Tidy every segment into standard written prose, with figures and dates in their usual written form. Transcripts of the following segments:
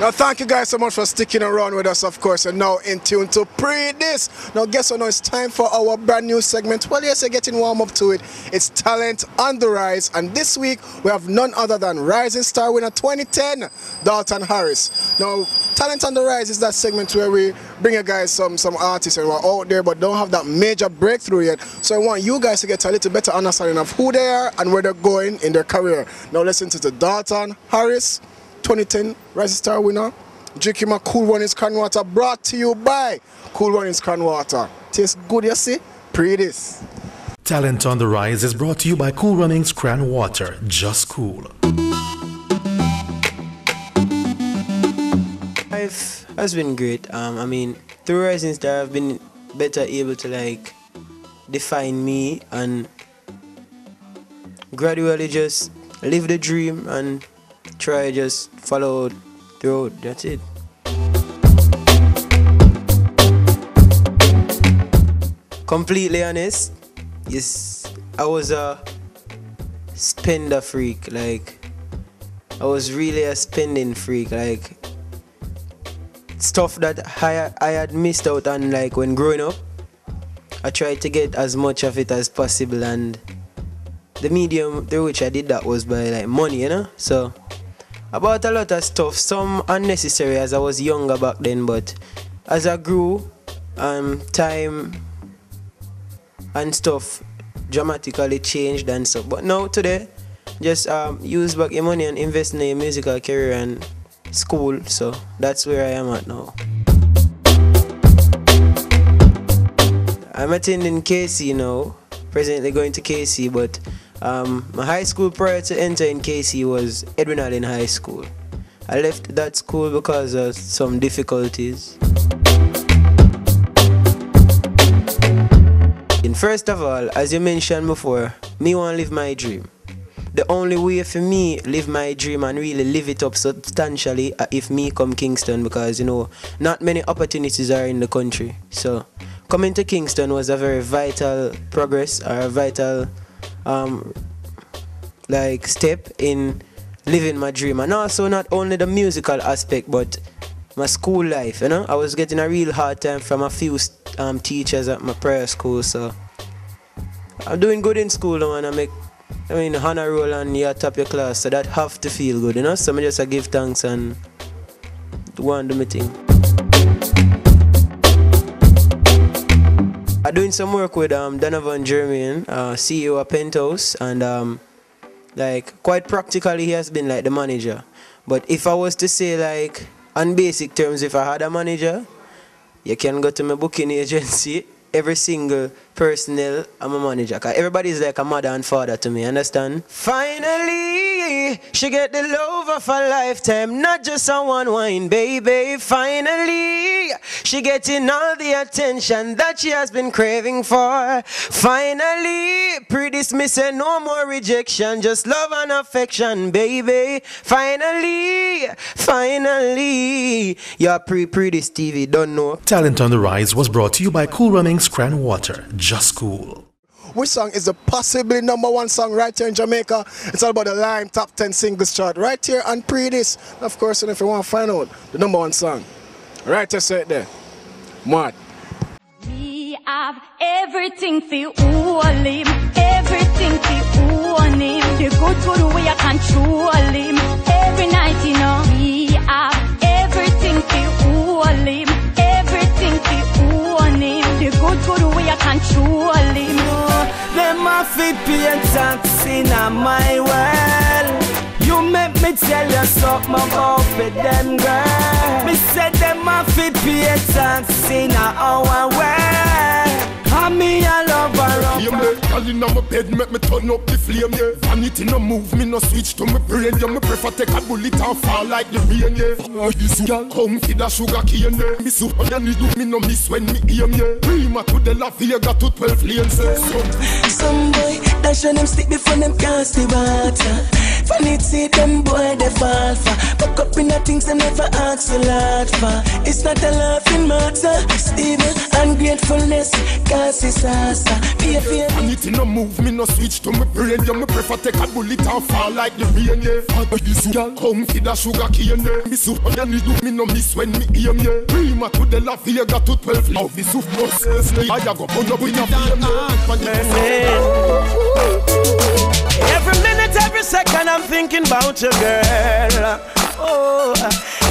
Now, thank you guys so much for sticking around with us, of course, and now in tune to Pree Dis. Now, guess what? Now it's time for our brand new segment. Well, yes, you're getting warm up to it. It's Talent on the Rise, and this week we have none other than Rising Star winner 2010, Dalton Harris. Now, Talent on the Rise is that segment where we bring you guys some artists who are out there but don't have that major breakthrough yet. So I want you guys to get a little better understanding of who they are and where they're going in their career. Now, listen to the Dalton Harris 2010 Rising Star winner. Drinking my Cool Runnings Cran Water, brought to you by Cool Runnings Cran Water. Tastes good, you see? Pree Dis. Talent on the Rise is brought to you by Cool Runnings Cran Water. Just cool. Life has been great. I mean, through Rising Star, I've been better able to like define me and gradually just live the dream and try just follow the road. That's it. Completely honest, yes, I was a spender freak. Like, I was really a spending freak. Like, stuff that I had missed out on, like when growing up, I tried to get as much of it as possible, and the medium through which I did that was by like money, you know. So I bought a lot of stuff, some unnecessary as I was younger back then, but as I grew, time and stuff dramatically changed and stuff. But now today, just use back your money and invest in your musical career and school. So that's where I am at now. I'm attending KC now, presently going to KC, but my high school prior to entering KC was Edwin Allen High School. I left that school because of some difficulties. And first of all, as you mentioned before, me want to live my dream. The only way for me live my dream and really live it up substantially if me come Kingston, because you know not many opportunities are in the country. So coming to Kingston was a very vital progress, or a vital like step in living my dream. And also not only the musical aspect but my school life, you know. I was getting a real hard time from a few teachers at my prayer school, so I'm doing good in school now, and I mean honor roll and you're top your class, so that have to feel good, you know. So I just give thanks and go and do my thing. I'm doing some work with Donovan Jermaine, CEO of Penthouse, and like quite practically he has been like the manager. But if I was to say like on basic terms, if I had a manager, you can go to my booking agency. Every single personnel, I'm a manager. Cause everybody's like a mother and father to me, understand? Finally, she get the love of a lifetime, not just a one wine, baby. Finally, she getting all the attention that she has been craving for. Finally, Pree Dis me say no more rejection, just love and affection, baby. Finally, yeah, Pree Dis TV, don't know. Talent on the Rise was brought to you by Cool Runnings Cran Water. Just cool. Which song is the possibly #1 song right here in Jamaica? It's all about the Lime Top 10 Singles Chart right here on Pree Dis. Of course, and if you want to find out the #1 song, right here, right there. What? We have everything for all him, everything for all him. The good way I control him. Every night, you know. We have everything for all him, everything for all him. The good way I control him. Them a fi pay tax in my world. You make me tell you something about them, girl. Me said them a fi pay tax in our world. And me a love her up. Girl inna my bed make me turn up the flame, yeah. Vanity no move, me no switch to my brain, yeah. Me prefer take a bullet and fall like the rain, yeah. This girl come feed a sugar cane, yeah. Me so honey do me no miss when me aim, yeah. Prima to the La Vega to 12 lanes, yeah. Some boy cash on them stick before them cast the water. Funny to see them boy they fall for. Back up in the things I never ask a lot for. It's not a laughing matter. Steven, ungratefulness, cause it's asa. Anything no move, me no switch to my brain. Yeah, me prefer take a bullet and fall like the rain. Yeah, this girl come feed a sugar cane. Yeah, me soup on the do me no miss when me aim. Yeah, Prima to the La Vega to 12. Love the soup process. I go put up in a every minute, every second, I'm thinking about your girl. Oh,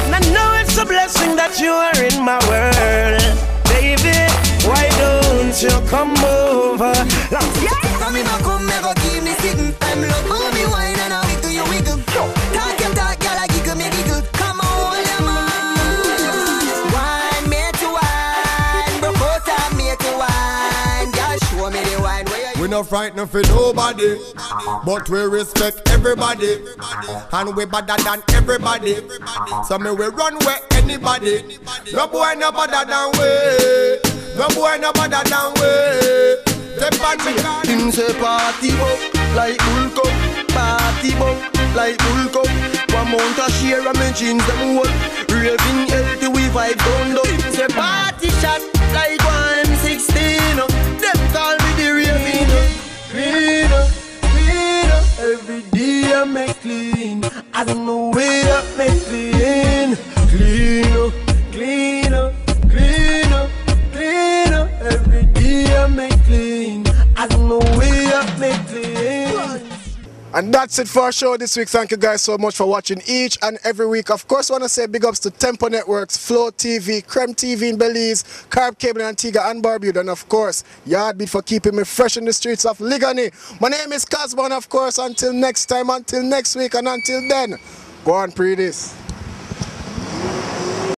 and I know it's a blessing that you are in my world, baby. Why don't you come over? Come in back home, never give me sitting. I'm love, mommy, wine and I wiggle, you wiggle. Talk, girl, I giggle, me giggle. Come on, your man. Wine, me to wine. Broke out, me to wine. Girl, show me the wine. We not frightened for nobody, but we respect everybody, and we better than everybody. So me we run where anybody. No boy no better than we. No boy no better than we. Step on me car. Him say party up like Hulk up, party up like Hulk up. One mount a share of me jeans them hold, raving healthy we vibe down low. Him say party shot like 116. Them call me the raving. Cleaner, cleaner. Every day I make clean. I don't know where I make clean. Cleaner, cleaner, cleaner, cleaner. Every day I make clean. I don't know where I make clean. And that's it for our show this week. Thank you guys so much for watching each and every week. Of course, I want to say big ups to Tempo Networks, Flow TV, KREM TV in Belize, Karib Cable in Antigua and Barbuda, and of course, Yardbeat for keeping me fresh in the streets of Liguanea. My name is Casmar, and of course, until next time, until next week, and until then, go on, Pree Dis.